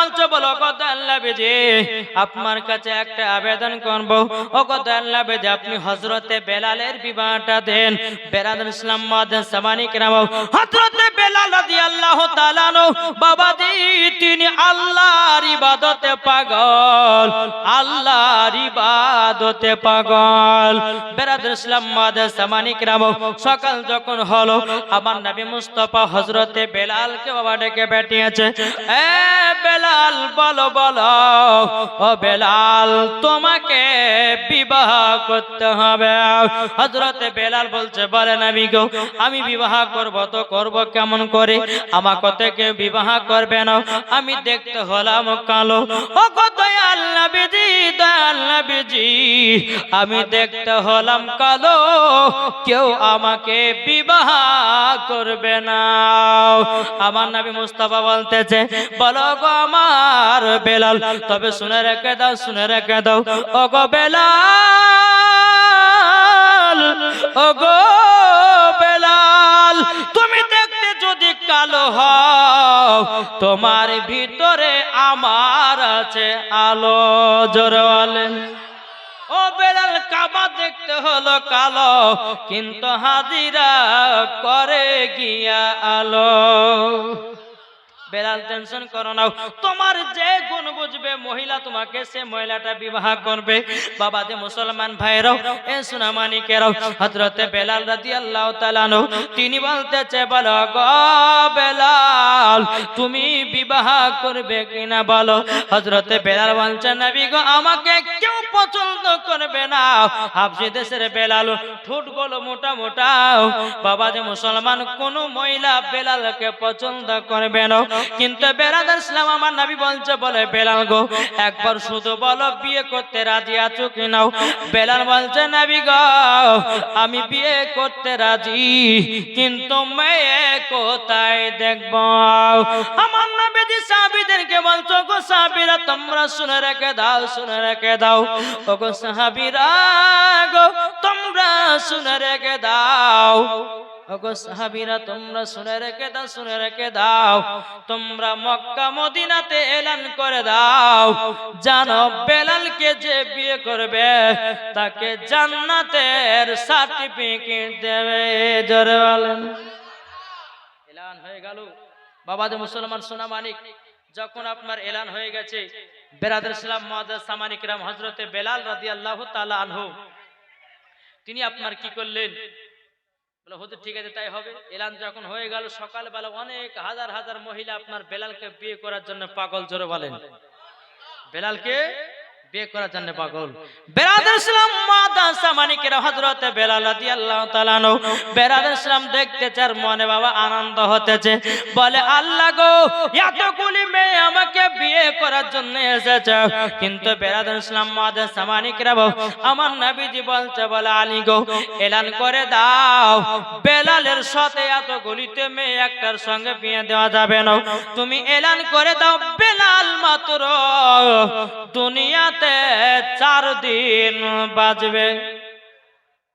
বলছে বলো গো দয়াল নবীজি আপনার কাছে একটা আবেদন করব ও গো দয়াল নবীজি আপনি হযরতে বেলালের বিবাহটা দেন বেরাদার ইসলাম মাদান সামানি কেরাম হযরতে বেলাল রাদিয়াল্লাহু তাআলা আনহু বাবাজি তিনি আল্লাহর ইবাদতে পাগল আল্লাহর ইবাদতে পাগল বেরাদার ইসলাম মাদান সামানি কেরাম সকাল যখন হলো আমার নবী মুস্তাফা হযরতে বেলালকে বাবা ডেকে পাঠিয়েছে এ বেলাল বলো বলো ও বেলাল তোমাকে বিবাহ করতে হবে হযরতে বেলাল বলছে বলে নবী গো আমি বিবাহ করব তো করব কেমন করে আমাকে থেকে বিবাহ করবে না আমি দেখতে হলাম কালো ও গো দয়াল নবীজি আমি দেখতে হলাম কালো কেউ আমাকে বিবাহ করবে না আমার নবী মুস্তাফা বলতেছে বলো গো আমার বেলাল তবে শুনে রেখে দাও ও গো বেলাল ও গো বেলাল তুমি দেখতে যদি কালো হও তোমার ভিতরে আমার আছে আলো জোরে বলেন ও বেলাল কাবা দেখতে হলো কালো কিন্তু হাজিরা করে গিয়া আলো বেলাল টেনশন করো না তোমার যে গুণ বুঝবে মহিলা তোমাকে সে মহিলাটা বিবাহ করবে বাবা যে মুসলমান ভাইরাও এ সুনামানিকেরাও হযরতে বেলাল রাদিয়াল্লাহু তাআলা আনহু তিনি বলতেছে বলো গো বেলাল তুমি বিবাহ করবে কিনা বলো হযরতে বেলাল বলছেন নবী গো আমাকে কেউ পছন্দ করবে না হাবশী দেশের বেলাল ঠোঁট গুলো মোটা মোটা বাবা যে মুসলমান কোন মহিলা বেলালকে পছন্দ করবে না কিন্তু বেরাদার ইসলাম আমার নবী বলছে বলে বেলাল গো একবার শুধু বলো বিয়ে করতে রাজি আছো কি নাও বেলাল বলছে নবী গো আমি বিয়ে করতে রাজি কিন্তু মেয়ে কোথায় দেখব আমার নবীজি সাহাবীদেরকে বলছো গো সাহাবীরা তোমরা শুনে রেখে দাও ও গো সাহাবীরা গো তোমরা শুনে রেখে দাও ওগো সাহাবীরা তোমরা শুনে রেখে দাও তোমরা মক্কা মদিনাতে এলান করে দাও জানো বেলালকে যে বিয়ে করবে তাকে জান্নাতের সার্টিফিকেট দেবে জোরে বলেন এলান হয়ে গেল বাবা যে মুসলমান সোনা মানিক যখন আপনার এলান হয়ে গেছে বেরাদার ইসলাম মুআজ্জাজ সামানি কিরাম হযরতে বেলাল রাদিয়াল্লাহু তাআলা আনহু তিনি আপনার কি করলেন বলে হুজুর ঠিক আছে তাই হবে এলান যখন হয়ে গেল সকালবেলা অনেক হাজার হাজার মহিলা আপনার বেলালকে বিয়ে করার জন্য পাগল জোরে বলেন বেলালকে বিয়ে করার জন্য পাগল বেরাদার ইসলাম মুআজ্জাজ সামানি কিরাম হযরতে বেলাল রাদিয়াল্লাহু তাআলা আনহু বেরাদার ইসলাম দেখতে চার মনে বাবা আনন্দ হতেছে বলে আল্লাহ গো এতগুলি মেয়ে আমাকে বিয়ে করার জন্য এসেছে কিন্তু বেরাদার ইসলাম মুআজ্জাজ সামানি কিরাম আমার নবীজি বলছে বলে আলী গো এলান করে দাও বেলালের সাথে এতগুলিতে মেয়ে একটার সঙ্গে বিয়ে দেওয়া যাবে না তুমি এলান করে দাও বেলাল মাত্র দুনিয়াতে 4 দিন বাজবে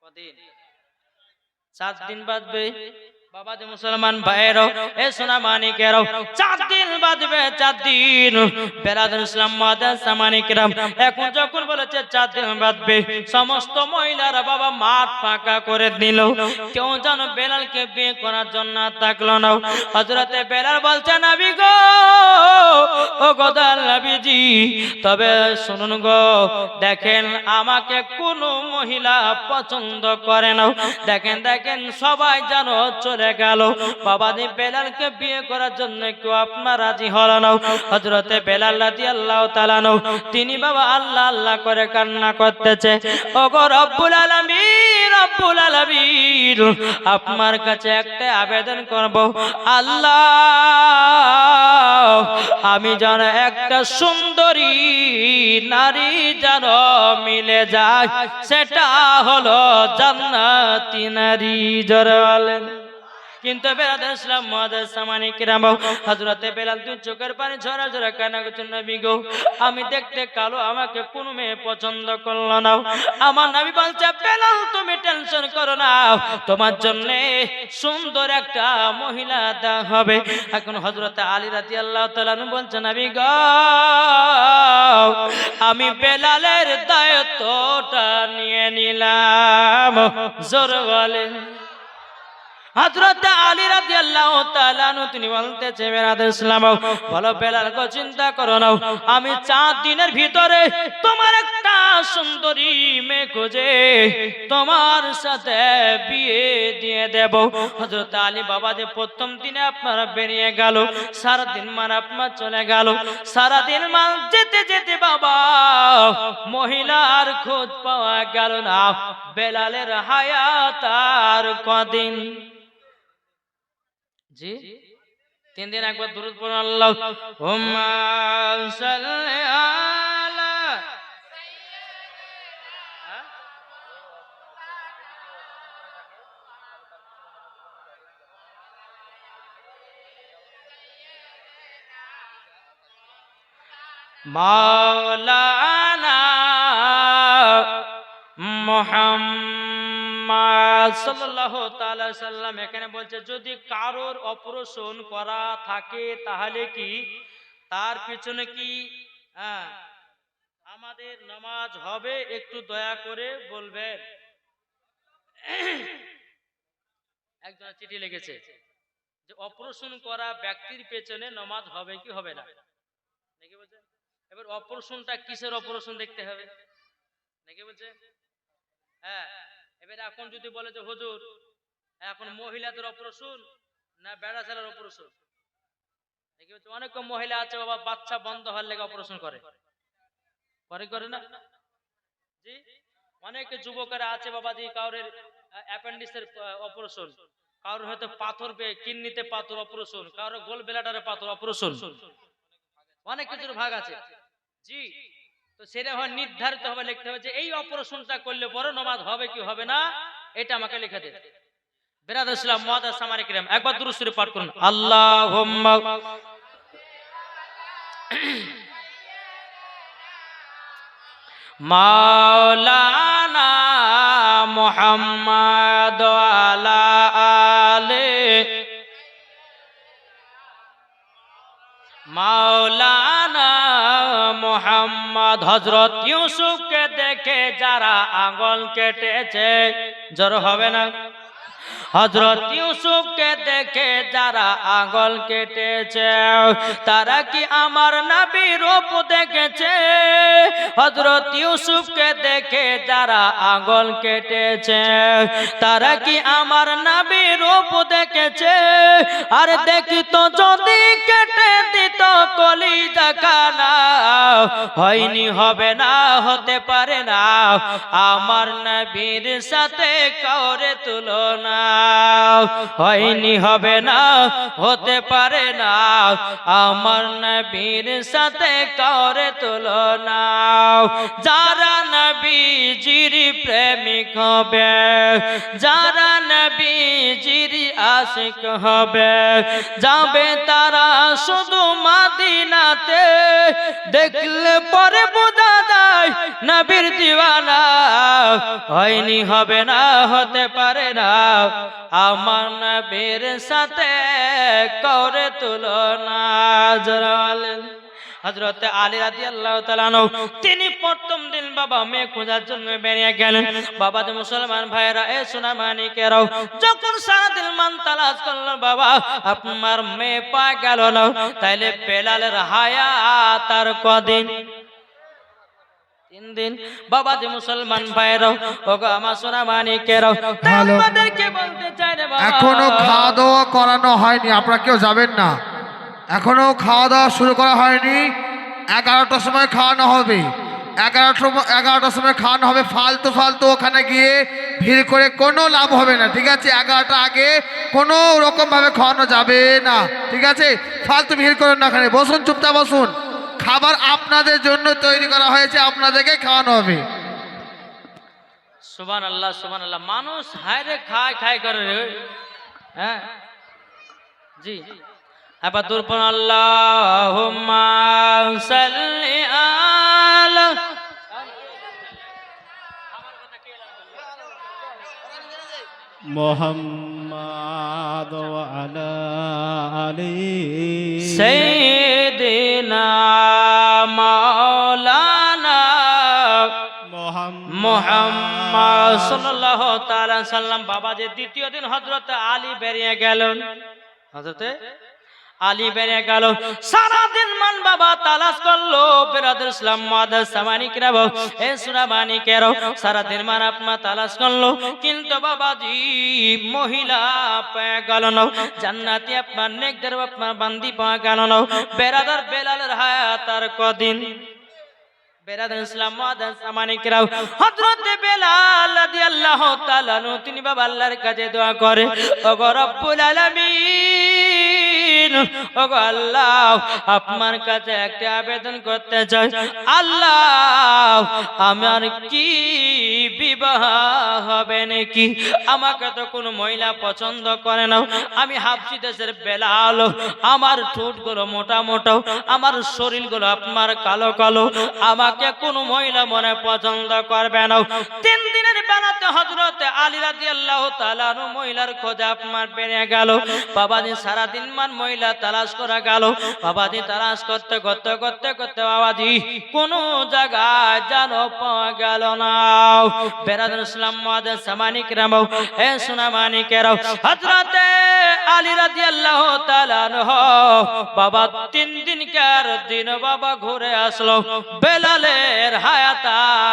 কদিন 7 দিন বাজবে বাবা যে মুসলমান ভাইরা এ সোনা মানিকেরাও 4 দিন বাজবে 4 দিন বেরাদার ইসলাম মুআজ্জাজ সামানি কিরাম এখন যখন বলেছে 4 দিন বাজবে সমস্ত মহিলারা বাবা মাঠ ফাঁকা করে দিল কেউ যেন বেলালকে বিয়ে করার জন্য তাকলো না হযরতে বেলাল বলছে নবী গো ও গো দয়াল নবীজি তবে শুনুন গো দেখেন আমাকে কোন মহিলা পছন্দ করে না দেখেন সবাই যেন চলে গেল বাবা জি বেলালকে বিয়ে করার জন্য কেউ আপনার রাজি হলো না হযরতে বেলাল রাদিয়াল্লাহু তাআলা আনহু তিনি বাবা আল্লাহ আল্লাহ করে কান্না করতেছে ওগো রব্বুল আলামিন আপনার কাছে একটা আবেদন করব আল্লাহ আমি যেন একটা সুন্দরী নারী যেন মিলে যায় সেটা হলো জান্নাতি নারী জোরে বলেন কিন্তু বেলাল ইসলাম মুআজ্জাজ সামানি কিরাম হযরতে বেলাল দুই চোখের পানি ঝরা ঝরা কান্না করছেন, নবী গো আমি দেখতে কালো, আমাকে কোন মেয়ে পছন্দ করলো না। আমার নবী বলছে বেলাল তুমি টেনশন করো না, তোমার জন্য সুন্দর একটা মহিলা দেওয়া হবে। এখন হযরতে আলী রাদিয়াল্লাহু তাআলা আনহু বলছেন নবী গো আমি বেলালের দায়িত্বটা নিয়ে নিলাম। জোর বলেন। হযরত আলী রাদিয়াল্লাহু তাআলা আনহু তিনি বলতেছে বেলাল ইসলাম বলো বেলাল গো চিন্তা করো না, আমি 4 দিনের ভিতরে তোমার একটা সুন্দরী মেয়ে খুঁজে তোমার সাথে বিয়ে দিয়ে দেব। হযরত আলী বাবা যে প্রথম দিনে আপনারা বেরিয়ে গেল, সারা দিন মান আপনার চলে গেল, সারা দিন মান যেতে যেতে বাবা মহিলার খোঁজ পাওয়া গেল না। বেলালের হায়াত আর কদিন? জি 3 দিন। একবার দুরূদ পড়ুন আল্লাহুম্মা সাল্লি আলা মাওলানা মুহাম্মদ সাল্লাল্লাহু তাআলা সাল্লাম। এখানে বলছে যদি কারোর অপারেশন করা থাকে তাহলে কি তার পিছনে কি আমাদের নামাজ হবে? একটু দয়া করে বলবেন। একজন চিঠি লিখেছে যে অপারেশন করা ব্যক্তির পেছনে নামাজ হবে কি হবে না, নাকি বলছে? এবার অপারেশনটা কিসের অপারেশন দেখতে হবে, নাকি বলছে? হ্যাঁ, এবার এখন যদি বলে যে হুজুর এখন মহিলাদের অপারেশন না বেড়া ছেলের অপারেশন, নাকি বলছে? অনেক মহিলা আছে বাবা বাচ্চা বন্ধ হওয়ার লেগে অপারেশন করে করে না জি। অনেক যুবকেরা আছে বাবা জি কাউরের অ্যাপেন্ডিক্সের অপারেশন, কারোর হয়তো পাথর পেয়ে কিডনিতে পাথর অপারেশন, কারোর গোল ব্লাডারে পাথর অপারেশন, অনেক কিছুর ভাগ আছে জি। তো সেটা হয় নির্ধারিত হবে, লিখতে হবে যে এই অপারেশনটা করলে পরে নামাজ হবে কি হবে না, এটা আমাকে লিখে দেন। বেরাদার ইসলাম মুআজ্জাজ সামানি কিরাম একবার দুরূদ শরীফ পাঠ করুন। আল্লাহুম্মা মাওলানা মুহাম্মদ আলা আলে মাওলানা মুহাম্মদ। হযরত ইউসুফকে দেখে যারা আঙ্গুল কেটেছে, জোর হবে না? হযরত ইউসুফকে দেখে যারা আঙ্গুল কেটেছে তারা কি আমার নবীর রূপ দেখেছে? হযরত ইউসুফকে দেখে যারা আঙ্গুল কেটেছে তারা কি আমার নবীর রূপ দেখেছে? আর দেখিত যদি কেটে দিত কলিজা কানা, হয়নি হবে না হতে পারে না আমার নবীর সাথে কাউরে তুলনা, হয়নি হবে না হতে পারে না আমার নবীর সাথে কাউরে তুলনা। যারা নবীজির প্রেমিক হবে, যারা নবীজির আশিক হবে, যাবে তারা শুধু মদিনাতে, দেখলে পরে বোঝা যায় নবীর দিওয়ানা, হয়নি হবে না হতে পারে না আমার নবীর সাথে কাউরে তুলনা। হযরত আলী রাদিয়াল্লাহু তাআলা আনহু তিনি প্রথম দিন বাবা মেয়ে খোঁজার জন্য বেরিয়ে গেলেন। বাবা যে মুসলমান ভাইরা এ সোনা মানিকেরাও যখন সারাদিন মান তালাশ করলো বাবা আপনার মেয়ে পা গেল না, তাইলে বেলালের হায়াত আর কদিন? 3 দিন। বাবা যে মুসলমান ভাইরাও ওগো আমার সোনা মানিকেরাও আমাদেরকে বলতে চাই রে বাবা এখনো খাওয়া দাওয়া করানো হয়নি, আপনারা কেউ যাবেন না, এখনো খাওয়া দাওয়া শুরু করা হয়নি। 11টার সময় খাওয়ানো হবে, 11টার সময় খাওয়ানো হবে। ফালতু ফালতু ওখানে গিয়ে ভিড় করে কোনো লাভ হবে না, ঠিক আছে? 11টা আগে কোনো রকমভাবে খাওয়ানো যাবে না, ঠিক আছে? ফালতু ভিড় করেন না, ওখানে বসুন, চুপচাপ বসুন। খাবার আপনাদের জন্য তৈরি করা হয়েছে, আপনাদেরকে খাওয়ানো হবে। সুবহানাল্লাহ সুবহানাল্লাহ। মানুষ হায়রে খায় খায় করে রে, হ্যাঁ জি আবার দুরপন আল্লাহুম্মা সাল্লি আলা মোহাম্মদ ওয়া আলা আলি সাইয়্যিদিনা মাওলানা মুহাম্মদ সাল্লাল্লাহু তাআলা সাল্লাম। বাবা যে দ্বিতীয় দিন হযরত আলী বেরিয়ে গেলেন, হযরত আলী বেরিয়ে গেল, সারাদিন মান বাবা তালাশ করলো। বেরাদুল ইসলাম মাদার সামানিকরা এ সুনামানিকেরও সারাদিন মান আপনার তালাশ করলো, কিন্তু বাবাজি মহিলা পেয়ে গেল না, জান্নাতি আপনার নেকদের আপনার বান্দি পাওয়া গেল না। বেরাদার বেলালের হায়াত আর কদিন। বেরাদুল ইসলাম মাদার সামানিকরা হযরত বেলাল রাদিয়াল্লাহু তাআলা আনহু তিনি বাবা আল্লাহর কাছে দোয়া করে, ওগো রব্বুল আলামিন, ওগো আল্লাহ আপনার কাছে একটা আবেদন করতে চাই। আল্লাহ আমার কি বিবাহ হবে নাকি? আমাকে তো কোনো মহিলা পছন্দ করে না। আমি হাবশি দেশের বেলাল, আমার ঠোঁটগুলো মোটা মোটা, আমার শরীরগুলো আপনার কালো কালো, আমাকে কোনো মহিলা মনে পছন্দ করবে না। 3 দিনের বেলাতে হযরত আলী রাদিয়াল্লাহু তাআলা মহিলার খোঁজে আপনার বেরিয়ে গেল। বাবাজি সারাদিন মান মহিলা তালাশ করা গেল। বাবাজি তালাশ করতে করতে করতে করতে বাবাজি কোন জায়গায় যেন পাওয়া গেল না। বেরাদুল ইসলাম মাদার সামানিকরাম হে সুনামানিকেরাও হযরত আলী রাদিয়াল্লাহু তাআলা আনহু বাবা 3 দিনকার দিন বাবা ঘুরে আসলো। বেলালের হায়াত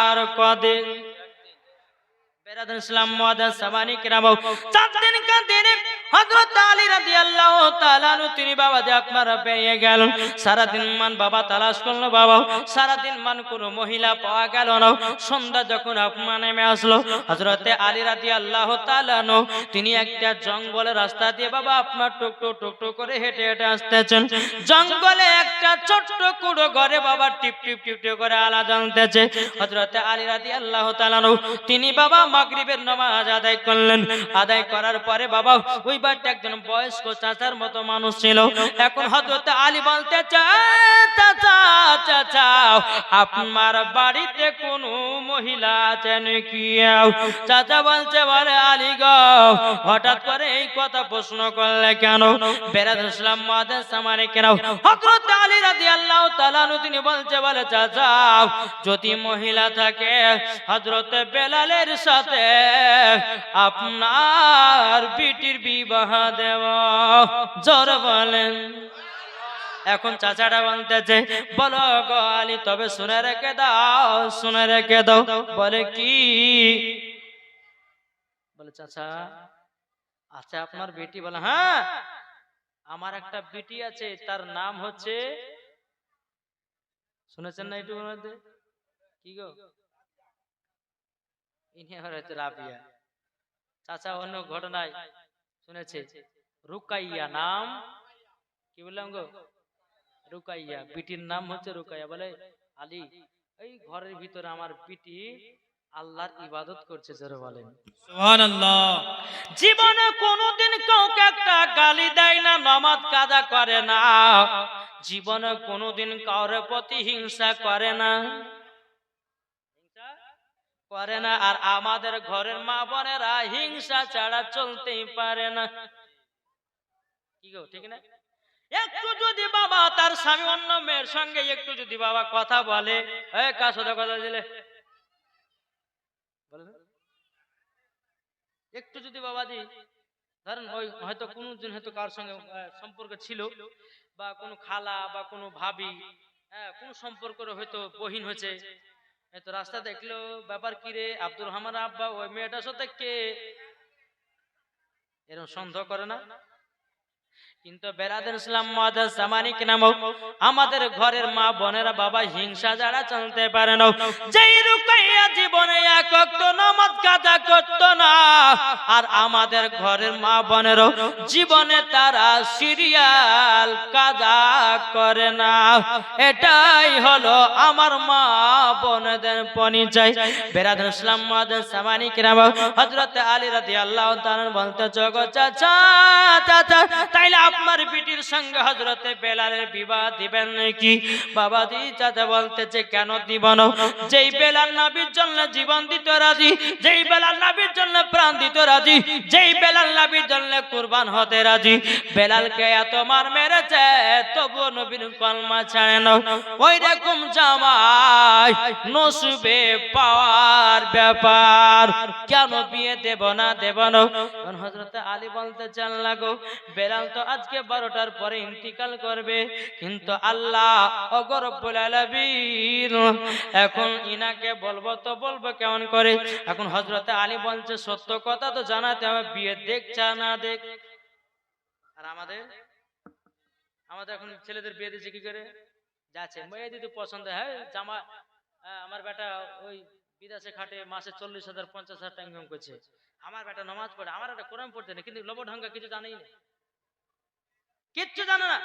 আর কদিন। বেরাদুল ইসলাম মাদার সামানিকরাম 4 দিনকার দিনে হযরত আলী রাদিয়াল্লাহু তাআলা আনহু তিনি বাবা যে আপনারা পেয়ে গেলেন। সারাদিন মান বাবা তালাশ করলো, বাবা সারাদিন মান কোনো মহিলা পাওয়া গেল না। সন্ধ্যা যখন আপনার নেমে আসলো, হযরত আলী রাদিয়াল্লাহু তাআলা আনহু তিনি একটা জঙ্গলের রাস্তা দিয়ে বাবা আপনার টুকটুক টুকটুক করে হেঁটে হেঁটে আসতেছেন। জঙ্গলে একটা ছোট্ট কুড়ো ঘরে বাবা টিপ টিপ টিপ টিপ করে আলা জ্বলতেছে। হযরত আলী রাদিয়াল্লাহু তাআলা আনহু তিনি বাবা মাগরিবের নামাজ আদায় করলেন। আদায় করার পরে বাবা ওই বাড়িতে একজন বয়স্ক চাচার মতো মানুষ ছিল। এখন হযরত আলী বলতে চাচা চাচা আপনার বাড়িতে কোনো মহিলা আছে নাকি? চাচা বলছে বলে আলী গো হঠাৎ করে এই কথা প্রশ্ন করলে কেন? বেরাদুল ইসলাম মাদার সামানিকেরাও হযরত আলী রাদিয়াল্লাহু তাআলা আনহু তিনি বলছে বলে চাচা যদি মহিলা থাকে হযরত বেলালের সাথে আপনার বিটির বিবাহ দেওয়া। জোর বলেন। এখন চাচাটা বলতেছে বলো গো আলী তবে শুনে রেখে দাও, শুনে রেখে দাও। বলে কি? বলে চাচা আচ্ছা আপনার বেটি? বলে হ্যাঁ আমার একটা বেটি আছে, তার নাম হচ্ছে, শুনেছেন না একটু মধ্যে কি গো? ইনি হচ্ছে রাবিয়া। চাচা অন্য ঘটনায় শুনেছে রুকাইয়া নাম, কি বললাম গো? রুকাইয়া, বিটির নাম হচ্ছে রুকাইয়া। বলে আলী এই ঘরের ভিতরে আমার বিটি আল্লাহর ইবাদত করছে। জোরে বলেন সুবহানাল্লাহ। জীবনে কোনোদিন কাউকে একটা গালি দেয় না, নামাজ কাজা করে না, জীবনে কোনোদিন কারোর প্রতি হিংসা করে না, করে না। আর আমাদের ঘরের মা বোনেরা হিংসা ছাড়া চলতেই পারে না। কি গো ঠিক না? একটু যদি বাবা তার স্বামী অন্য মেয়ের সঙ্গে একটু যদি বাবা কথা বলে, এই কার সাথে কথা দিলে একটু যদি বাবাজি ধরেন ওই হয়তো কোনদিন হয়তো কার সঙ্গে সম্পর্ক ছিল, বা কোনো খালা বা কোনো ভাবি, কোন সম্পর্ক হয়তো বহিন হয়েছে, তো রাস্তা দেখলো ব্যাপার কি রে আব্দুর রহমান আব্বা ওই মেয়েটার সাথে কে, এরকম সন্দেহ করে না? কিন্তু বেরাদুল ইসলাম মাদার সামানিক নামক আমাদের ঘরের মা বোনেরা বাবা হিংসা যারা চলতে পারে না। যেই রুকাইয়া জীবনে এক ওয়াক্ত নামাজ কাজা করত না, আর আমাদের ঘরের মা বোনেরও জীবনে তারা সিরিয়াল কাজা করে না। এটাই হলো আমার মা বোনদের পরিচয়। বেরাদুল ইসলাম মাদার সামানিক নামক হযরত আলী রাদিয়াল্লাহু তাআলা বলতে জগৎ চাচা চাচা তাইলে আপনার বিটির সঙ্গে হযরতে বেলালের বিবাহ দিবেন নাকি? বাবাজি চাচা বলতেছে কেন দিব না? যেই বেলাল নবীর জন্য জীবন দিতে রাজি, যেই বেলাল নবীর জন্য প্রাণ দিতে রাজি, যেই বেলাল নবীর জন্য কুরবান হতে রাজি, বেলালকে এত মার মেরেছে তবুও নবীর কলমা ছাড়ে না। ওই রকম জামাই নসিবে পাওয়ার ব্যাপার, কেন বিয়ে দেব না দেব না? হযরতে আলী বলতে চান লাগো বেলাল তো আজকে 12টার পরে ইন্তিকাল করবে, কিন্তু আল্লাহ ওগো রব্বুল আলামিন এখন ইনাকে বলবো তো বলবো কেমন করে? এখন হযরতে আলী বলছে সত্য কথা তো জানাতে হবে, বিয়ে দেখ চা না দেখ। আর আমাদের এখন ছেলেদের বিয়ে দিচ্ছে কি করে? যাচ্ছে মেয়ে যদি পছন্দ হয় জামা, আমার বেটা ওই বিদেশে খাটে মাসে 40,000 50,000 টাকা ইনকাম করছে, আমার বেটা নামাজ পড়ে, আমার একটা কোরআন পড়তে না, কিন্তু লোভ ঢঙ্গা কিছু জানেই না, কিচ্ছু জানে না।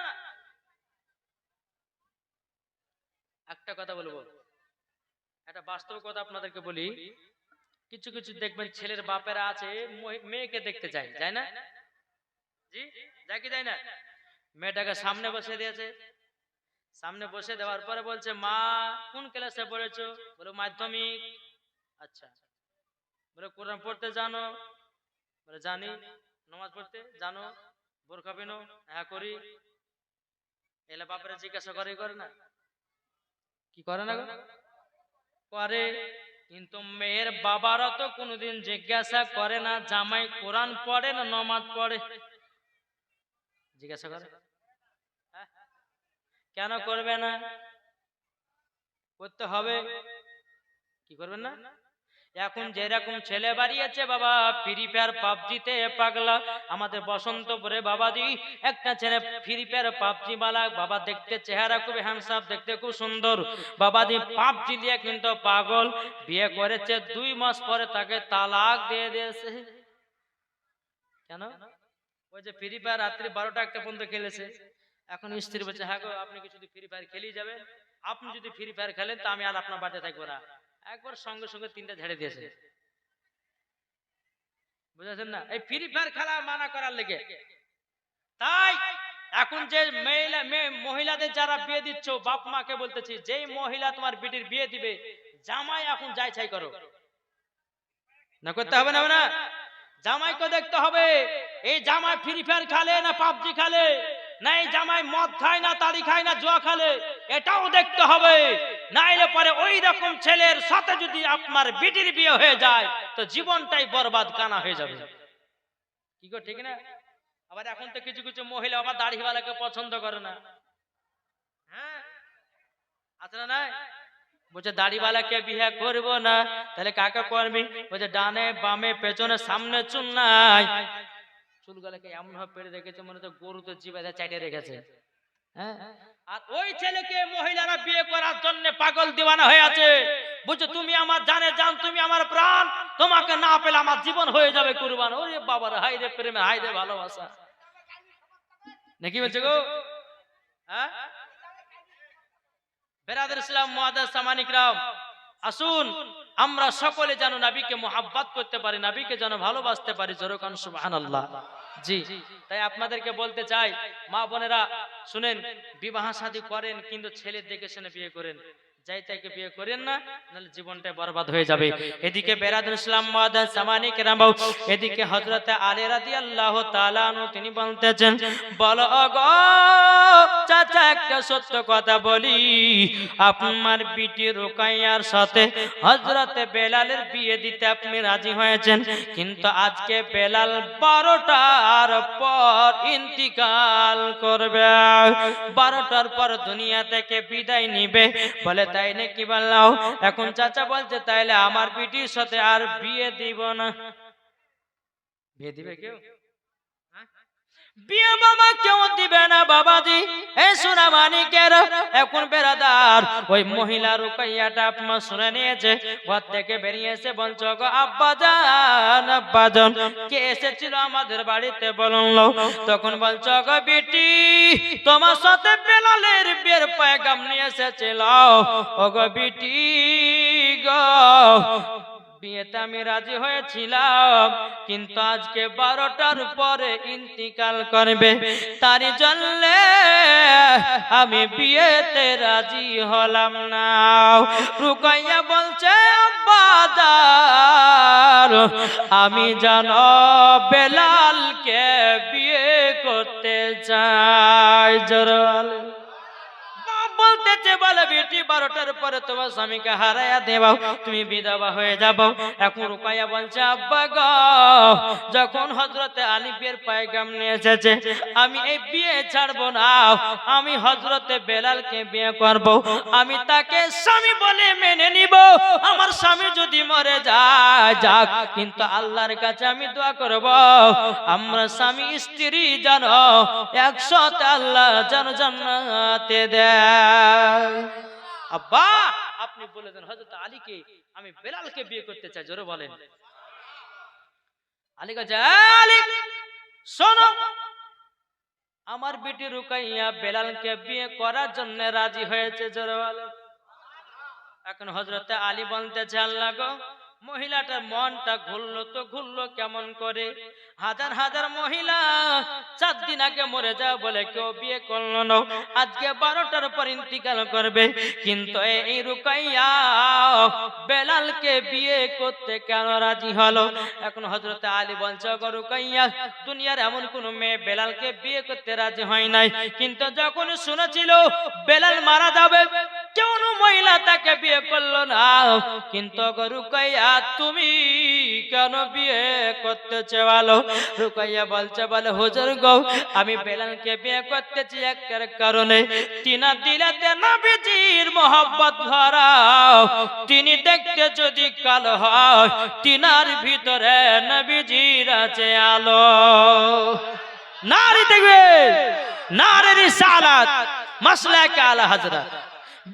একটা কথা বলবো, একটা বাস্তব কথা আপনাদেরকে বলি, কিছু কিছু দেখবেন ছেলের বাপেরা আছে মেয়েকে দেখতে যায়, যায় না? জি যায় কি যায় না? মেয়েটাকে সামনে বসে দিয়েছে, সামনে বসে দেওয়ার পরে বলছে মা কোন ক্লাসে পড়েছো? বলে মাধ্যমিক। আচ্ছা। বলে কোরআন পড়তে জানো? বলে জানি। নামাজ পড়তে জানো? বোরখা পিনো? হ্যাঁ করি। এলে বাপরে জিজ্ঞাসা করে না? কি করে না? করে। কিন্তু মেয়ের বাবারা তো কোনোদিন জিজ্ঞাসা করে না জামাই কোরআন পড়ে না নামাজ পড়ে? জিজ্ঞাসা করে? কেন করবে না? করতে হবে। কি করবেন না? এখন যেরকম ছেলে বাড়িয়েছে বাবা ফ্রি ফায়ার পাবজিতে পাগলা, আমাদের বসন্তপুরে বাবাজি একটা ছেলে ফ্রি ফায়ার পাবজি বালা বাবা, দেখতে চেহারা খুব হ্যান্ডসাম, দেখতে খুব সুন্দর বাবাজি, পাবজি দিয়ে কিন্তু পাগল, বিয়ে করেছে 2 মাস পরে তাকে তালাক দিয়ে দিয়েছে। কেন? ওই যে ফ্রি ফায়ার রাত্রি 12টা 1টা পর্যন্ত খেলেছে। এখন স্ত্রী বলছে হ্যাঁ গো আপনি কি শুধু ফ্রি ফায়ার খেলেই যাবেন? আপনি যদি ফ্রি ফায়ার খেলেন তা আমি আর আপনার বাড়িতে থাকবো না। একবার সঙ্গে সঙ্গে 3টা ঝেড়ে দিয়েছে। বুঝেছেন না? এই ফ্রি ফায়ার খেলা মানা করার লেগে। তাই এখন যে মহিলাদের যারা বিয়ে দিচ্ছ, বাপ মাকে বলতেছি, যেই মহিলা তোমার বেটির বিয়ে দিবে জামাই এখন যাই ছাই করো না, করতে হবে না? জামাইকে দেখতে হবে এই জামাই ফ্রি ফায়ার খেলে না পাবজি খেলে, না এই জামাই মদ খায় না তাড়ি খায় না জুয়া খেলে, এটাও দেখতে হবে। নাইলে পরে ওই রকম ছেলের সাথে যদি আপনার বেটির বিয়ে হয়ে যায় তো জীবনটাই বরবাদ কানা হয়ে যাবে। কি গো ঠিক না? আবার এখন তো কিছু কিছু মহিলা আবার দাড়িওয়ালাকে পছন্দ করে না। হ্যাঁ আছে না? নাই বলছে দাড়িওয়ালাকে বিয়ে করব না, তাহলে কাকে করবি? বলছে ডানে বামে পেছনে সামনে চুল নাই, চুলগুলোকে এমন ভাবে পেড়ে রেখেছে মনে হচ্ছে গরু তো জিভে চাইটে রেখেছে। হ্যাঁ, আর ওই ছেলেকে মহিলারা বিয়ে করার জন্য পাগল দিওয়ানা হয়ে আছে। বলছে তুমি আমার জানে জান, তুমি আমার প্রাণ, তোমাকে না পেলে আমার জীবন হয়ে যাবে কুরবান। ওরে বাবার হাই রে প্রেমে, হাই রে ভালোবাসা, নাকি বলছে গো? হ্যাঁ বেরাদার ইসলাম মুআদ্দাস সামানিক রাম, আসুন আমরা সকলে যেন নবীকে মোহাব্বত করতে পারি, নবীকে যেন ভালোবাসতে পারি। জোরে কান সুবহানাল্লাহ। জি তাই আপনাদেরকে বলতে চাই মা বোনেরা শুনেন, বিবাহ শাদী করেন কিন্তু ছেলে দেখে শুনে বিয়ে করেন, যাই তাইকে বিয়ে করেন না, নাহলে জীবনটা বরবাদ হয়ে যাবে। এদিকে বেরাদুল ইসলাম মুআদ্দাস সামানিক রাম, এদিকে হযরত আলী রাদিয়াল্লাহু তাআলা আনহু তিনি বলতেছেন, বলো গো চাচা একটা সত্য কথা বলি, আপনার বিটি রুকাইয়ার সাথে হযরত বেলালের বিয়ে দিতে আপনি রাজি হয়েছেন, কিন্তু আজকে বেলাল 12টার পর ইন্তিকাল করবে, 12টার পর দুনিয়া থেকে বিদায় নিবে। বলে তাই নাকি? বললাম। এখন চাচা বলছে তাইলে আমার বিটির সাথে আর বিয়ে দিব না। বিয়ে দিবে কেউ? বিয়ে বাবা কেউ দিবে না বাবাজি। এই সোনা মানিকের এখন বেরাদার ওই মহিলা রুকাইয়াটা আপনার শুনে নিয়েছে, ঘর থেকে বেরিয়েছে, বলছো গো আব্বাজান আব্বাজান কে এসেছিল আমাদের বাড়িতে বলুন। তখন বলছো গো বেটি তোমার সাথে বেলালের বিয়ের পয়গাম নিয়ে এসেছিল। ও গো বেটি গো বিয়েতে আমি রাজি হয়েছিলাম, কিন্তু আজকে 12টার পরে ইন্তিকাল করবে, তারই জন্য আমি বিয়েতে রাজি হলাম না। রুকাইয়া বলছে বাদার, আমি জানো বেলালকে বিয়ে করতে চাই। জোরাল বলতেছে, বলে বেটি 12টার পরে তোমার স্বামীকে হারাইয়া দেবাও, তুমি বিধবা হয়ে যাবো। এখন রুকাইয়া বলছে আব্বা গো, যখন হযরতে আলী বিয়ের পায়গাম নিয়ে এসেছে, আমি এই বিয়ে ছাড়বো না, আমি হযরতে বেলালকে বিয়ে করব, আমি তাকে স্বামী বলে মেনে নিব। আমার স্বামী যদি মরে যায় যাক, কিন্তু আল্লাহর কাছে আমি দোয়া করব, আমরা স্বামী স্ত্রী জানো একসাথে আল্লাহ যেন জান্নাতে দেয়। আব্বা আপনি বলে দেন হযরত আলীকে আমি বেলালকে বিয়ে করতে চাই। জোরে বলেন। আলী কাছে, আলী শোনো, আমার বেটি রুকাইয়া বেলালকে বিয়ে করার জন্য রাজি হয়েছে। জোরে বলেন। এখন হযরতে আলী বলতেছে আল্লাহ গো, মহিলাটার মনটা ঘুরলো তো ঘুরলো কেমন করে, হাজার হাজার মহিলা 4 দিন আগে মরে যাও বলে কেউ বিয়ে করলো না, আজকে 12টার পর ইন্তিকাল করবে, কিন্তু এই রুকাইয়া বেলালকে বিয়ে করতে কেন রাজি হলো? এখন হযরতে আলী বলছে গো রুকাইয়া, দুনিয়ার এমন কোন মেয়ে বেলালকে বিয়ে করতে রাজি হয় নাই, কিন্তু যখন শুনেছিল বেলাল মারা যাবে কোন মহিলা তাকে বিয়ে করলো না, কিন্তু গো রুকাইয়া তুমি কেন বিয়ে করতে চাও? রুকাইয়া বলছে, বলে হুজুর গো, আমি বেলালকে বিয়ে করতেছি এর কারণে, তিনার দিলেতে নবীজির মোহব্বত ভরা, তিনি দেখতে যদি কালো হয়, তিনার ভিতরে নবীজির আছে আলো। নারী দেখবে, নারী রিসালাত, মাসলাকে আলা হযরত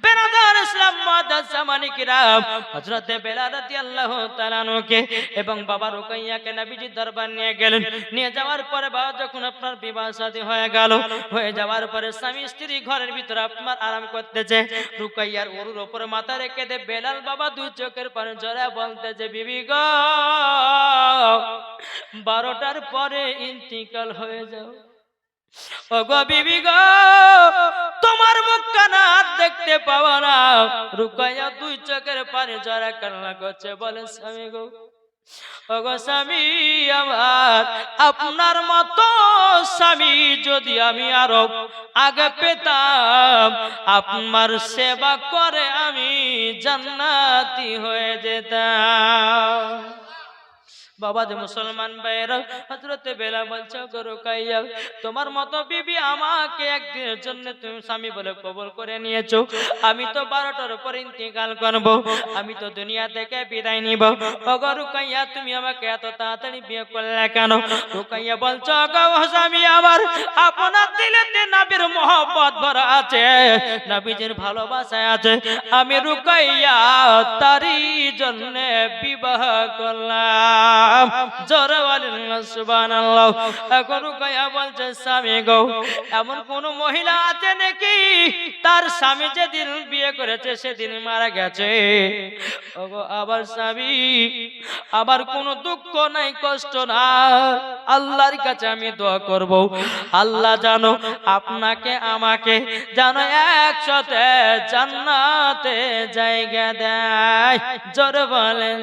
বেরাদার ইসলাম মাদার জামানি কিরাম, হযরতে বেলাল রাদিয়াল্লাহু তাআলা আনহুকে এবং বাবা রুকাইয়াকে নবীজির দরবার নিয়ে গেলেন। নিয়ে যাওয়ার পরে বাবা যখন আপনার বিবাহ শাদী হয়ে গেল, হয়ে যাওয়ার পরে স্বামী স্ত্রী ঘরের ভিতরে আপনার আরাম করতেছে, রুকাইয়ার ওরুর উপরে মাথা রেখে দে বেলাল বাবা 2 চোখের পানি জড়া বলতেছে, বিবি গো 12টার পরে ইন্তিকাল হয়ে যাও। ও গো বিবি গো, তোমার মুখখানা দেখতে পাওয়া না। রুকাইয়া 2 চোখের পানি জড়া কান্না করছে, বলে স্বামী গো, ও গো স্বামী আমার, আপনার মতো স্বামী যদি আমি আরো আগে পেতাম, আপনার সেবা করে আমি জান্নাতি হয়ে যেতাম। বাবা যে মুসলমান ভাইরা, হযরতে বেলাল বলছে গো রুকাইয়া, তোমার মতো বিবি আমাকে একদিনের জন্য তুমি স্বামী বলে কবুল করে নিয়েছো, আমি তো 12টার পর ইন্তিকাল করব, আমি তো দুনিয়া থেকে বিদায় নিব। ও গো রুকাইয়া, তুমি আমাকে এত তাড়াতাড়ি বিয়ে করলে কেন? রুকাইয়া বলছে গো স্বামী আমার, আপনার দিলেতে নবীর মোহব্বত ভরা আছে, নবীজির ভালোবাসা আছে, আমি রুকাইয়া তারই জন্য বিবাহ করলাম। জোরে বলেন সুবহানাল্লাহ। এখন রুকাইয়া বলছে স্বামী গো, এমন কোন মহিলা আছে নাকি তার স্বামী যেদিন বিয়ে করেছে সেদিন মারা গেছে? ওগো আবার স্বামী, আবার কোনো দুঃখ নাই, কষ্ট না, আল্লাহর কাছে আমি দোয়া করব, আল্লাহ জানো আপনাকে আমাকে জানো একসাথে জান্নাতে জায়গা দেয়। জোরে বলেন।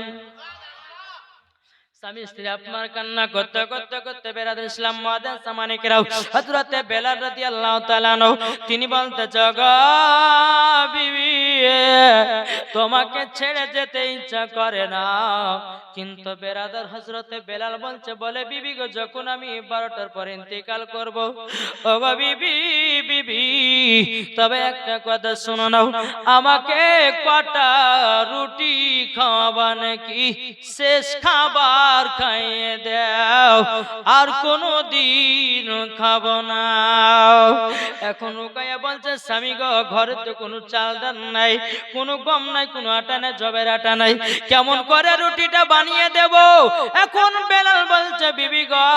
স্বামী স্ত্রী আপনার কান্না করতে করতে করতে বেরাদার ইসলাম মুআদ্দিন জামানি কিরাম, হযরতে বেলাল রাদিয়াল্লাহু তাআলা আনহু তিনি বলতেছে গো বিবি, তোমাকে ছেড়ে যেতে ইচ্ছা করে না, কিন্তু বেরাদার হযরতে বেলাল বলছে, বলে বিবি গো, যখন আমি 12টার পর ইন্তিকাল করব, ও গো বিবি, বিবি তবে একটা কথা শুনো নাও, আমাকে কটা রুটি খাওয়াবা নাকি, শেষ খাবার খাইয়ে দাও, আর কোনো দিন খাবো না। এখন রুকাইয়া বলছে স্বামী গো, ঘরে তো কোনো চাল ডাল নাই, কোনো গম নাই, কোনো আটা নেই, জবের আটা নাই, কেমন করে রুটিটা বানিয়ে দেব? এখন বেলাল বলছে বিবি গো,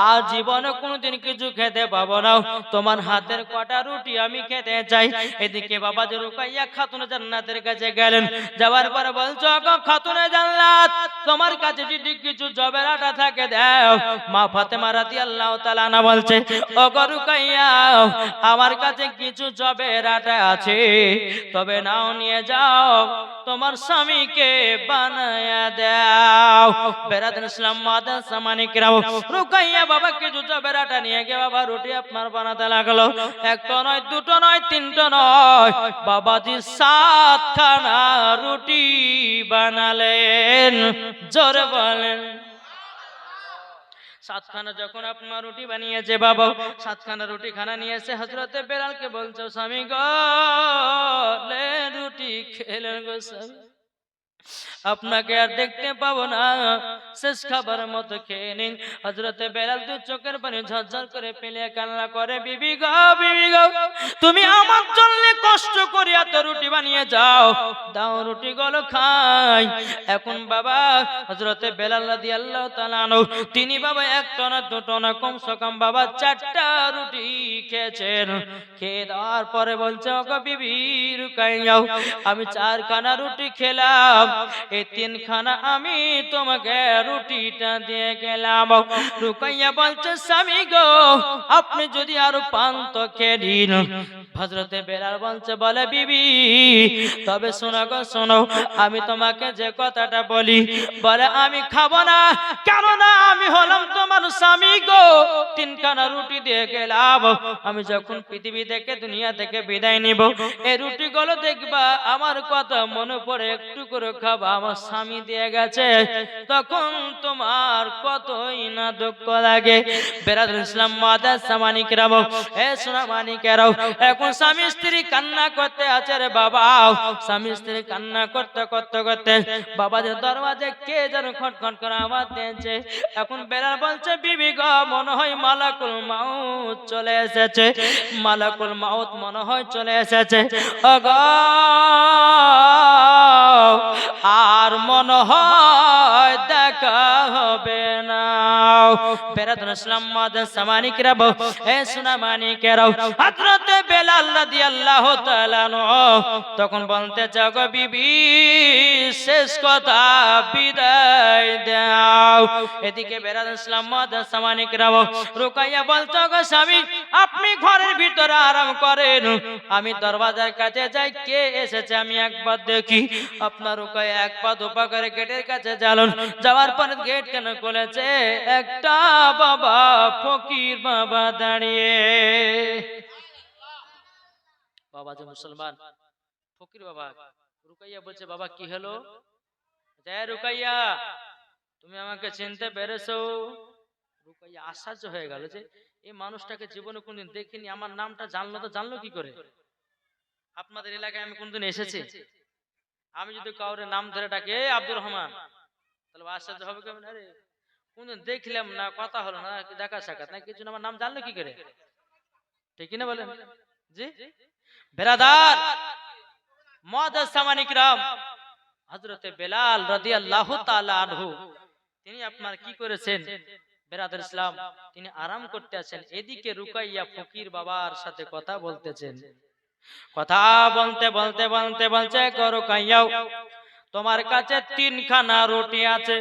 আজ জীবনে কোনোদিন কিছু খেতে পাবো না, তোমার হাতের কটা রুটি আমি খেতে চাই। এদিকে বাবা যে রুকাইয়া খাতুনে জান্নাতের কাছে গেলেন, যাওয়ার পরে বলছো গো খাতুনে জান্নাত, তোমার কাছে যদি কিছু জবের আটা থাকে দাও। মা ফাতেমা রাদিয়াল্লাহু তাআলা আনহা বলছে ও গো রুকাইয়া, আমার কাছে কিছু জবের আটা আছে, তবে নাও নিয়ে যাও, তোমার স্বামীকে বানায়া দাও। বেরাদুল ইসলাম মাদান সামানিকরাও, রুকাইয়া বাবা কিছু জবের আটা নিয়ে গিয়ে বাবা রুটি আপনার বানাতে লাগলো। একটা নয়, দুটো নয়, তিনটা নয়, বাবাজি 7 খানা রুটি বানালেন। জোরে বলেন। 7 খানা যখন আপনার রুটি বানিয়েছে বাবা, 7 খানা রুটি খানা নিয়ে এসে হযরতে বেলালকে বলছো স্বামী গো, লে রুটি খেলেন গো স্বামী, আপনাকে আর দেখতে পাবো না, শেষ খাবার মতো খেয়ে নিন। হযরতে বেলাল দু চোখের পানি ঝরঝর করে ফেলে কান্না করে, বিবি গো, বিবি গো, তুমি আমার জন্য কষ্ট করে এত রুটি বানিয়ে যাও, দাও রুটি গুলো খাই। এখন বাবা হযরতে বেলাল রাদিয়াল্লাহু তাআলা আনহু, তিনি বাবা একটা না দুটো না, কমসে কম বাবা 4টা রুটি খেয়েছেন। খেয়ে দেওয়ার পরে বলছে ওগো বিবি রুকাইয়া, আমি 4 খানা রুটি খেলাম, এই 3 খানা আমি তোমাকে রুটিটা দিয়ে গেলাম। রুকাইয়া বলছে স্বামী গো, আপনি যদি আরো পান তো খেয়ে নিন। হযরতে বেলাল বলছে বলে বিবি, তবে শোনো গো শোনো, আমি তোমাকে যে কথাটা বলি, বলে আমি খাবো না, কেননা আমি হলাম তোমার স্বামী গো, 3 খানা রুটি দিয়ে গেলাম, আমি যখন পৃথিবী থেকে দুনিয়া থেকে বিদায় নিব, এই রুটিগুলো দেখবা আমার কথা মনে পড়ে, একটু করে খাবা, আমার স্বামী দিয়ে গেছে, তখন তোমার কতই না দুঃখ লাগে। বেরাদুল ইসলাম মাদার সামানিকরাও, এ সোনা মানিকেরাও, এখন স্বামী স্ত্রী কান্না করতে আছে রে বাবা, স্বামী স্ত্রী কান্না করতে করতে করতে বাবাদের দরওয়াজে কে যেন খটখট করে আওয়াজ দিয়েছে। এখন বেলাল বলছে বিবি গো, মনে হয় মালাকুল মাউত চলে এসেছে, মালাকুল মাউত মনে হয় চলে এসেছে। ওগো আর মনে হয় দেখা হবে না। বেরাদুল ইসলাম মাদার সামানিকরাও, এ সোনা মানিকেরাও, হযরতে বেলাল রাদিয়াল্লাহু তাআলা আনহু তখন বলতে চাও গো বিবি, শেষ কথা বিদায় দাও। এদিকে বেরাদুল ইসলাম মাদার সামানিকরাও, রুকাইয়া বলছো গো স্বামী, আপনি ঘরের ভিতরে আরাম করেন, আমি দরওয়াজার কাছে যাই, কে এসেছে আমি একবার দেখি। আপনার রুকাইয়া এক পা দুপা করে গেটের কাছে যালেন, যাওয়ার পরে গেট কেন খুলেছে, একটা বাবা ফকির বাবা দাঁড়িয়ে। বাবা যে মুসলমান, ফকির বাবা। রুকাইয়া বলছে বাবা কি হলো? জয় রুকাইয়া, তুমি আমাকে চিনতে পেরেছো? রুকাইয়া আশ্চর্য হয়ে গেল যে এই মানুষটাকে জীবনে কোনদিন দেখিনি, আমার নামটা জানলো তো জানলো কি করে? আপনাদের এলাকায় আমি কোনদিন এসেছি? আমি যদি কাউরে নাম ধরে ডাকে আব্দুর রহমান, তাহলে আশ্চর্য হবে কেমন, আরে কোনদিন দেখলাম না, কথা হলো না, দেখা সাক্ষাৎ না, কিছু না, আমার নাম জানলো কি করে? ঠিক না বলেন? জি বেরাদার মুআজ্জাজ সামানিকরাম, হযরতে বেলাল রাদিয়াল্লাহু তাআলা আনহু তিনি আপনার কি করেছেন বেরাদার ইসলাম, তিনি আরাম করতে আছেন, এদিকে রুকাইয়া ফকির বাবার সাথে কথা বলতেছেন। কথা বলতে বলতে বলতে বলছে গো রুকাইয়া, তোমার কাছে 3 খানা রুটি আছে।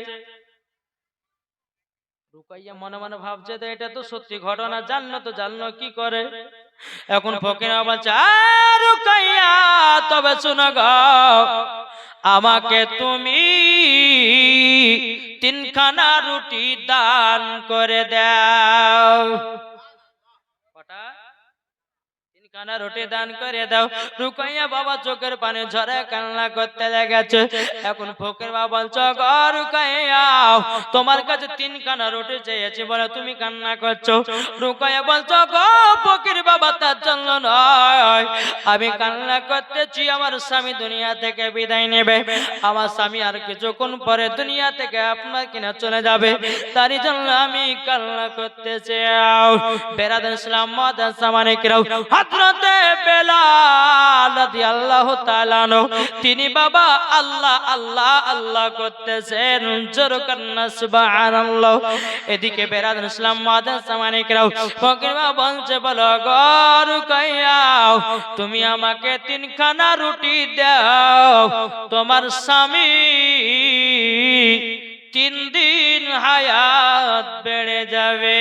রুকাইয়া মনে মনে ভাবছে তো এটা তো সত্যি ঘটনা, জানলো তো জানলো কি করে? এখন ফকির বলছে রুকাইয়া, তবে শুনো গো, আমাকে তুমি 3 খানা রুটি দান করে দাও। কটা? 3 খানা রুটি দান করে দাও। রুকাইয়া বাবা চোখের পানি ঝরে কান্না করতে লেগেছে। এখন ফকির বাবা বলছো গো রুকাইয়া, তোমার কাছে 3 খানা রুটি চেয়েছি বলে তুমি কান্না করছো। রুকাইয়া বলছো গো ফকির বাবা, তার জন্য নয়, আমি কান্না করতেছি, আমার স্বামী দুনিয়া থেকে বিদায় নেবে, আমার স্বামী আর কিছুক্ষণ পরে দুনিয়া থেকে আপনার কিনা চলে যাবে, তারই জন্য আমি কান্না করতেছি। বেরাদুল ইসলাম মাদার সামানিকরাও, হযরতে বেলাল রাদিয়াল্লাহু রাদিয়াল্লাহু তাআলা আনহু তিনি বাবা আল্লাহ আল্লাহ আল্লাহ করতেছেন, জোরে কান্না সুবহানাল্লাহ। এদিকে বেরাদুল ইসলাম মাদান সামানিকরাও ফকির বাবা বলছে, বলো গো রুকাইয়া তুমি আমাকে তিনখানা রুটি দাও, তোমার স্বামী 3 দিন হায়াত বেড়ে যাবে।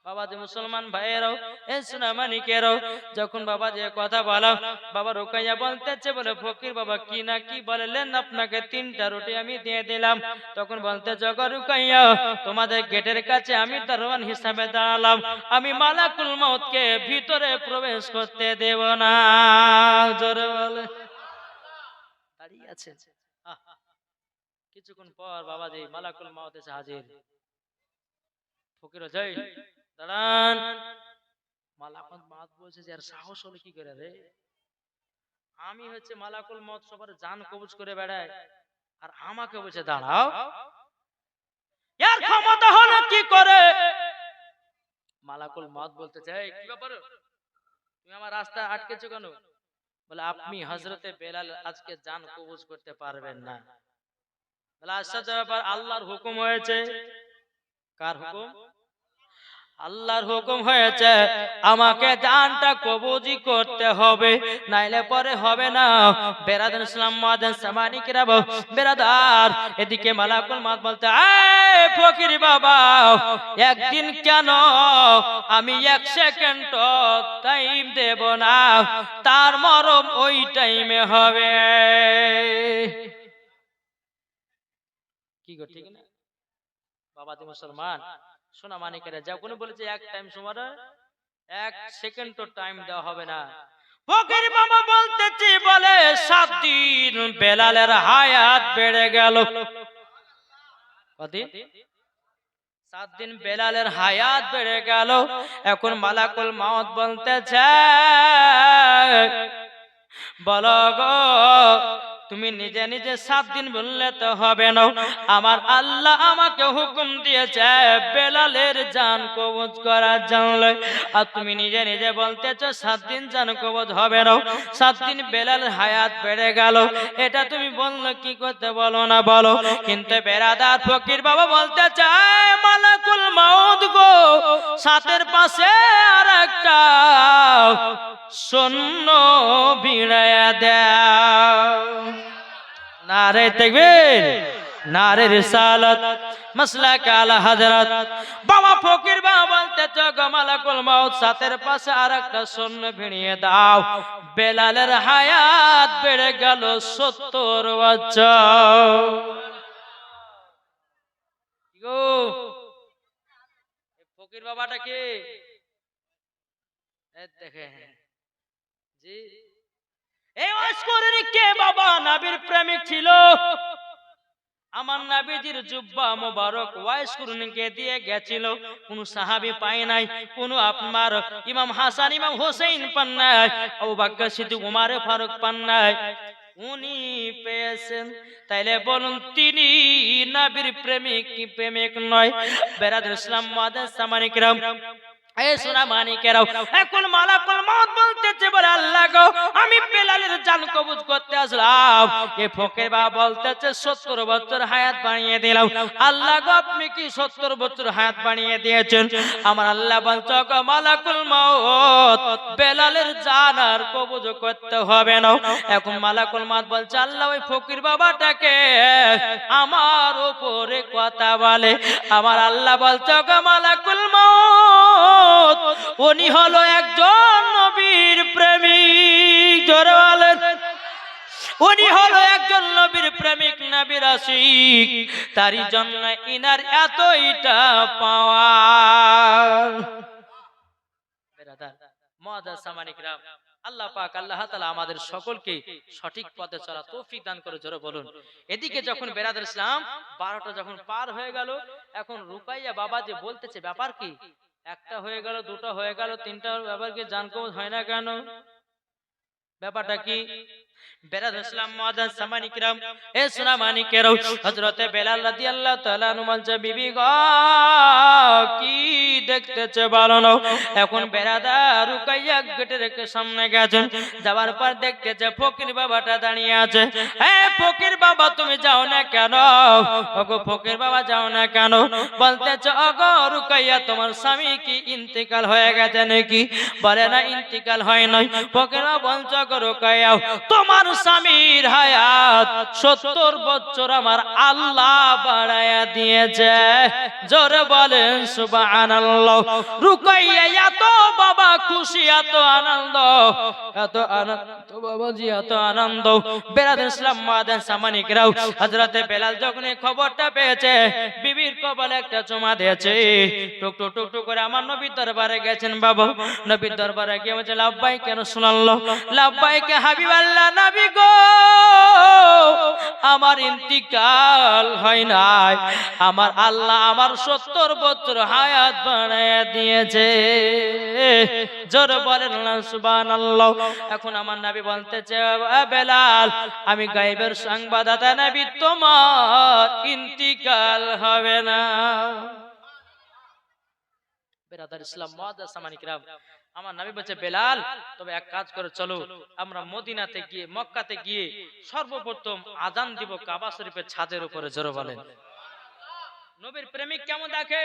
বাবা যে মুসলমান ভাইয়েরাও ইসলামানিকেরাও যখন বাবা যে কথা বলা, বাবা রুকাইয়া বলতেছে, বলে ফকির বাবা কি না কি বললেন, আপনাকে 3টা রুটি আমি দিয়ে দিলাম। তখন বলতে জগ রুকাইয়া তোমাদের গেটের কাছে আমি দারোয়ান হিসাবে দাঁড়ালাম, আমি মালাকুল মউতকে ভিতরে প্রবেশ করতে দেব না। জোরে বলে দাঁড়িয়ে আছে। কিছুক্ষণ পর বাবা যে মালাকুল মউত এসে হাজির। ফকির যাই দাঁড়ান। মালাকুল মউত বলছে যে আর সাহস হলো কি করে রে, আমি হচ্ছে মালাকুল মউত সবার জান কবজ করে বেড়াই, আর আমাকে বলছে দাঁড়াও, এর ক্ষমতা হলো কি করে? মালাকুল মউত বলতে চাই কি ব্যাপার, তুমি আমার রাস্তা আটকেছো কেন? বলে আপনি হযরতে বেলাল আজকে জান কবজ করতে পারবেন না। বলে আচ্ছা ব্যাপার, আল্লাহর হুকুম হয়েছে। কার হুকুম? আল্লাহর হুকুম হয়েছে আমাকে জানটা কবজি করতে হবে, নাইলে পরে হবে না। বেরাদার ইসলাম মাদান সামানিকরা বেরাদার, এদিকে মালাকুল মউত বলতে, এই ফকির বাবা একদিন কেন, আমি 1 সেকেন্ড টাইম দেব না, তার মরণ ওই টাইমে হবে। কি গো ঠিক না বাবা দি মুসলমান সোনা মানিকেরা, যখন বলেছে 1 টাইম সময় 1 সেকেন্ড তো টাইম দেওয়া হবে না। ফকির বাবা বলতেছি, বলে 7 দিন বেলালের হায়াত বেড়ে গেল। কদিন? 7 দিন বেলালের হায়াত বেড়ে গেল। এখন মালাকুল মউত বলতেছে, বলো গো তুমি নিজে নিজে 7 দিন বললে তো হবে না, আমার আল্লাহ আমাকে হুকুম দিয়েছে বেলালের জান কবজ করার জন্য, আর তুমি নিজে নিজে বলতেছো 7 দিন জান কবজ হবে না, 7 দিন বেলালের হায়াত বেড়ে গেল, এটা তুমি বললে কি করতে বলো না বলো। কিন্তু বেরাদার ফকির বাবা বলতে চায়, মালাকুল মউত গো 7-এর পাশে আরেকটা শূন্য ভিড়ায়া দাও। নারে তাকবীর, নারে রিসালাত, মাসলাক আলা হযরত। বাবা ফকির বাবা বলতে গো মালাকুল মউত 7-এর পাশে আরেকটা শূন্য ভিড়িয়ে দাও। বেলালের হায়াত বেড়ে গেল 70 বছর। গো ফকির বাবাটা কে? দেখেন জি, এই ওয়াসকরণী কে বাবা? নবীর প্রেমিক ছিল। আমার নবীজির জুব্বা মোবারক ওয়াসকরণীকে দিয়ে গেছিল, কোন সাহাবী পায় নাই, কোন আপনার ইমাম হাসান ইমাম হোসেন পান নাই, আবু বকর সিদ্দিক ওমর ফারুক পান নাই, উনি পেয়েছেন। তাইলে বলুন তিনি নবীর প্রেমিক কি প্রেমিক নয়? বেরাদুল ইসলাম মাদান সামানিকরাম, এই সোনা মানিকেরাও, এখন মালাকুল মউত বলতেছে, বলে আল্লাহ গো আমি বেলালের জান কবজ করতে আসলাম। এই ফকির বাবা বলতেছে 70 বছর হায়াত বাড়িয়ে দিলাম। আল্লাহ গো আপনি কি 70 বছর হায়াত বাড়িয়ে দিয়েছেন? আমার আল্লাহ বলছে, গো মালাকুল মউত বেলালের জান আর কবজ করতে হবে না। এখন মালাকুল মউত বলছে, আল্লাহ ওই ফকির বাবাটাকে আমার উপরে কথা বলে। আমার আল্লাহ বলছে, গো মালাকুল মউত উনি হলো একজন নবীর প্রেমিক। জোরে বলেন, উনি হলো একজন নবীর প্রেমিক, নবীর আশিক, তারই জন্য ইনার এতইটা পাওয়া। বেরাদার মুআদ্দাস সামানিকরাম, আল্লাহ পাক আল্লাহ তাআলা আমাদের সকলকে সঠিক পথে চলা তৌফিক দান করে। জোরে বলুন। এদিকে যখন বেরাদুল ইসলাম 12টা যখন পার হয়ে গেল, এখন রুকাইয়া বাবা যে বলতেছে ব্যাপার কি, 1টা হয়ে গেল, 2টা হয়ে গেল, 3টা ব্যাপার কি জান কবজ হয় না কেন? ব্যাপারটা কি? বেলাল ইসলাম মুআজ্জিন সামানি কিরাম এ সোনা মানিকেরাও হযরতে বেলাল রাদিয়াল্লাহু তাআলা আনহু বলছে বিবি গো কি দেখতেছে ভালো নাও এখন বেরাদার রুকাইয়া গেটের সামনে গেছেন যাওয়ার পর দেখতেছে ফকির বাবাটা দাঁড়িয়ে আছে হে ফকির বাবা তুমি যাও না কেন ওগো ফকির বাবা যাও না কেন বলতেছে ওগো রুকাইয়া তোমার স্বামী কি ইন্তেকাল হয়ে গেছে নাকি বলে না ইন্তেকাল হয় নাই ফকির বাবা বলছে ওগো রুকাইয়া তোমার স্বামীর হায়াত 70 বছর আমার আল্লাহ বাড়ায়া দিয়েছে জোরে বলেন সুবহানাল্লাহ রুকাইয়া এত বাবা খুশি এত আনন্দ বাবাজি এত আনন্দ বেলাল ইসলাম মুআজ্জিন সামানি কিরাও হযরতে বেলাল যখন এই খবরটা পেয়েছে বিবির কপালে একটা চুমা দিয়েছে টুক টুক টুক টুক করে আমার নবীর দরবারে গেছেন বাবা নবীর দরবারে গিয়ে বলছে লাব্বাইক কেন রাসূলুল্লাহ লাব্বাইক হাবিবাল্লাহ নবী গো আমার ইন্তিকাল হয় নাই আমার আল্লাহ আমার 70 বছর হায়াত বাড়ায়া দিয়েছে জোরে বলেন না সুবহানাল্লাহ এখন আমার নবী বলতেছে বেলাল আমি গায়েবের সংবাদদাতা নবী তোমার ইন্তিকাল হবে না বেরাদার ইসলাম মুআজ্জিন সামানি কিরাম আমার নবী বলছে বেলাল তবে এক কাজ করে চলো আমরা মদিনাতে গিয়ে মক্কাতে গিয়ে সর্বপ্রথম আযান দিব কাবা শরীফের ছাদের উপরে জোরে বলেন নবীর প্রেমিক কেমন দেখে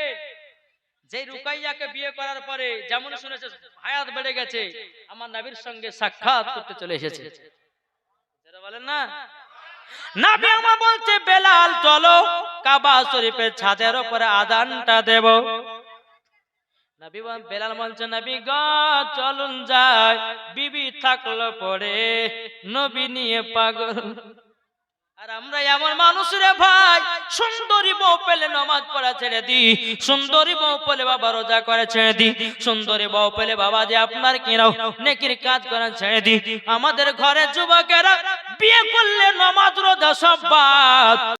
যে রুকাইয়াকে বিয়ে করার পরে যেমন শুনেছে হায়াত বেড়ে গেছে আমার নবীর সঙ্গে সাক্ষাৎ করতে চলে এসেছে জোরে বলেন না নবী আমার বলছে বেলাল চলো কাবা শরীফের ছাদের উপরে আযানটা দেব নবী বেলাল বলছে নবী গো চলুন যাই বিবি থাকলো পরে নবী নিয়ে পাগল আর আমরা এমন মানুষ রে ভাই সুন্দরী বউ পেলে নামাজ পড়া ছেড়ে দি সুন্দরী বউ পেলে বাবা রোজা করে ছেড়ে দি সুন্দরী বউ পেলে বাবা যে আপনার কিরাও নেকির কাজ করা ছেড়ে দি আমাদের ঘরে যুবকেরা বিয়ে করলে নামাজ রোজা সব বাদ